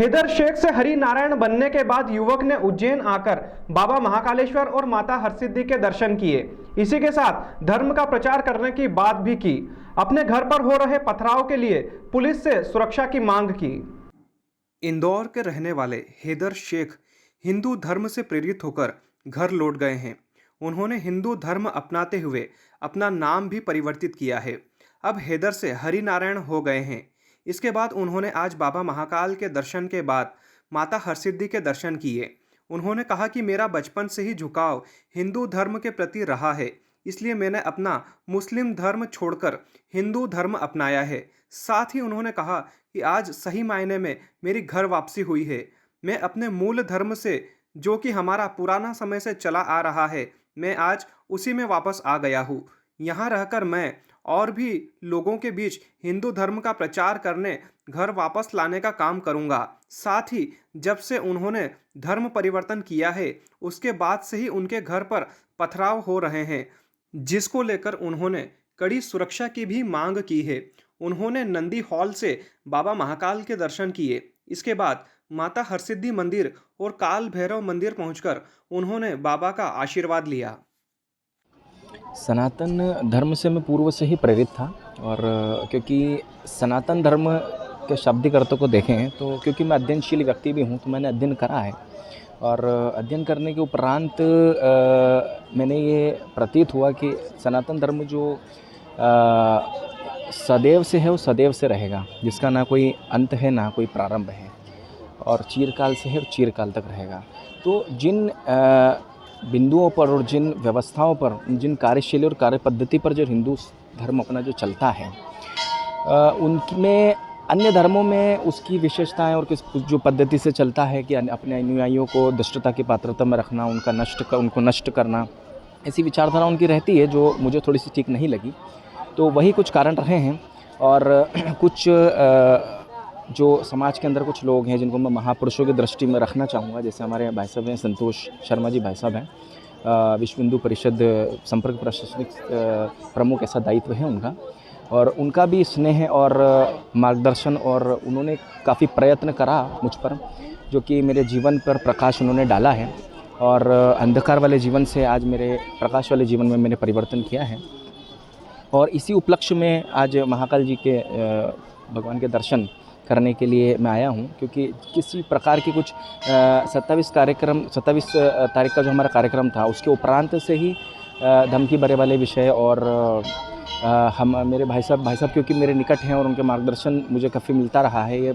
हैदर शेख से हरि नारायण बनने के बाद युवक ने उज्जैन आकर बाबा महाकालेश्वर और माता हरसिद्धि के दर्शन किए। इसी के साथ धर्म का प्रचार करने की बात भी की। अपने घर पर हो रहे पथराव के लिए पुलिस से सुरक्षा की मांग की। इंदौर के रहने वाले हैदर शेख हिंदू धर्म से प्रेरित होकर घर लौट गए हैं। उन्होंने हिंदू धर्म अपनाते हुए अपना नाम भी परिवर्तित किया है। अब हैदर से हरि नारायण हो गए हैं। इसके बाद उन्होंने आज बाबा महाकाल के दर्शन के बाद माता हरसिद्धि के दर्शन किए। उन्होंने कहा कि मेरा बचपन से ही झुकाव हिंदू धर्म के प्रति रहा है, इसलिए मैंने अपना मुस्लिम धर्म छोड़कर हिंदू धर्म अपनाया है। साथ ही उन्होंने कहा कि आज सही मायने में मेरी घर वापसी हुई है। मैं अपने मूल धर्म से, जो कि हमारा पुराना समय से चला आ रहा है, मैं आज उसी में वापस आ गया हूँ। यहाँ रहकर मैं और भी लोगों के बीच हिंदू धर्म का प्रचार करने, घर वापस लाने का काम करूँगा। साथ ही जब से उन्होंने धर्म परिवर्तन किया है, उसके बाद से ही उनके घर पर पथराव हो रहे हैं, जिसको लेकर उन्होंने कड़ी सुरक्षा की भी मांग की है। उन्होंने नंदी हॉल से बाबा महाकाल के दर्शन किए। इसके बाद माता हरसिद्धि मंदिर और काल भैरव मंदिर पहुंचकर उन्होंने बाबा का आशीर्वाद लिया। सनातन धर्म से मैं पूर्व से ही प्रेरित था और क्योंकि सनातन धर्म के शाब्दिक अर्थों को देखें तो क्योंकि मैं अध्ययनशील व्यक्ति भी हूँ, तो मैंने अध्ययन करा है और अध्ययन करने के उपरांत मैंने ये प्रतीत हुआ कि सनातन धर्म जो सदैव से है वो सदैव से रहेगा, जिसका ना कोई अंत है ना कोई प्रारंभ है, और चिरकाल से है और चिरकाल तक रहेगा। तो जिन बिंदुओं पर और जिन व्यवस्थाओं पर, जिन कार्यशैली और कार्य पद्धति पर जो हिंदू धर्म अपना जो चलता है, उनमें अन्य धर्मों में उसकी विशेषताएं और किस जो पद्धति से चलता है कि अपने अनुयायियों को दुष्टता की पात्रता में रखना, उनको नष्ट करना, ऐसी विचारधारा उनकी रहती है जो मुझे थोड़ी सी ठीक नहीं लगी। तो वही कुछ कारण रहे हैं और कुछ जो समाज के अंदर कुछ लोग हैं जिनको मैं महापुरुषों की दृष्टि में रखना चाहूँगा, जैसे हमारे भाई साहब हैं संतोष शर्मा जी भाई साहब हैं, विश्व हिंदू परिषद संपर्क प्रशासनिक प्रमुख, ऐसा दायित्व है उनका, और उनका भी स्नेह और मार्गदर्शन, और उन्होंने काफ़ी प्रयत्न करा मुझ पर, जो कि मेरे जीवन पर प्रकाश उन्होंने डाला है और अंधकार वाले जीवन से आज मेरे प्रकाश वाले जीवन में मैंने परिवर्तन किया है। और इसी उपलक्ष्य में आज महाकाल जी के भगवान के दर्शन करने के लिए मैं आया हूँ, क्योंकि किसी प्रकार की कुछ 27 तारीख का जो हमारा कार्यक्रम था, उसके उपरांत से ही धमकी भरे वाले विषय और हम मेरे भाई साहब क्योंकि मेरे निकट हैं और उनके मार्गदर्शन मुझे काफ़ी मिलता रहा है। ये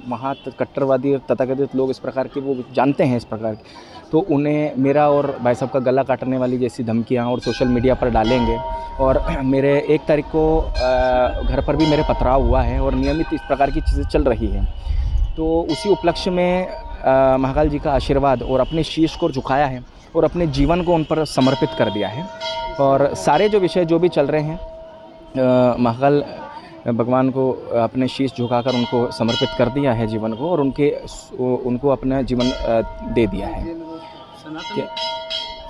कट्टरवादी और तथाकथित लोग इस प्रकार के वो जानते हैं इस प्रकार के, तो उन्हें मेरा और भाई साहब का गला काटने वाली जैसी धमकियाँ और सोशल मीडिया पर डालेंगे। और मेरे 1 तारीख को घर पर भी मेरे पथराव हुआ है और नियमित इस प्रकार की चीज़ें चल रही हैं। तो उसी उपलक्ष्य में महाकाल जी का आशीर्वाद और अपने शीश को झुकाया है और अपने जीवन को उन पर समर्पित कर दिया है। और सारे जो विषय जो भी चल रहे हैं, महाकाल भगवान को अपने शीश झुकाकर उनको समर्पित कर दिया है जीवन को, और उनको अपना जीवन दे दिया है। सनातन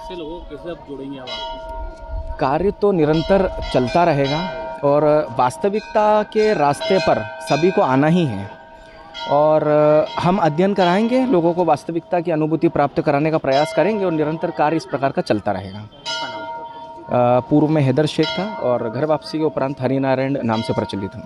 से लोगों को कैसे आप जोड़ेंगे? आप कार्य तो निरंतर चलता रहेगा और वास्तविकता के रास्ते पर सभी को आना ही है, और हम अध्ययन कराएंगे, लोगों को वास्तविकता की अनुभूति प्राप्त कराने का प्रयास करेंगे और निरंतर कार्य इस प्रकार का चलता रहेगा। पूर्व में हैदर शेख था और घर वापसी के उपरांत हरि नारायण नाम से प्रचलित हूँ।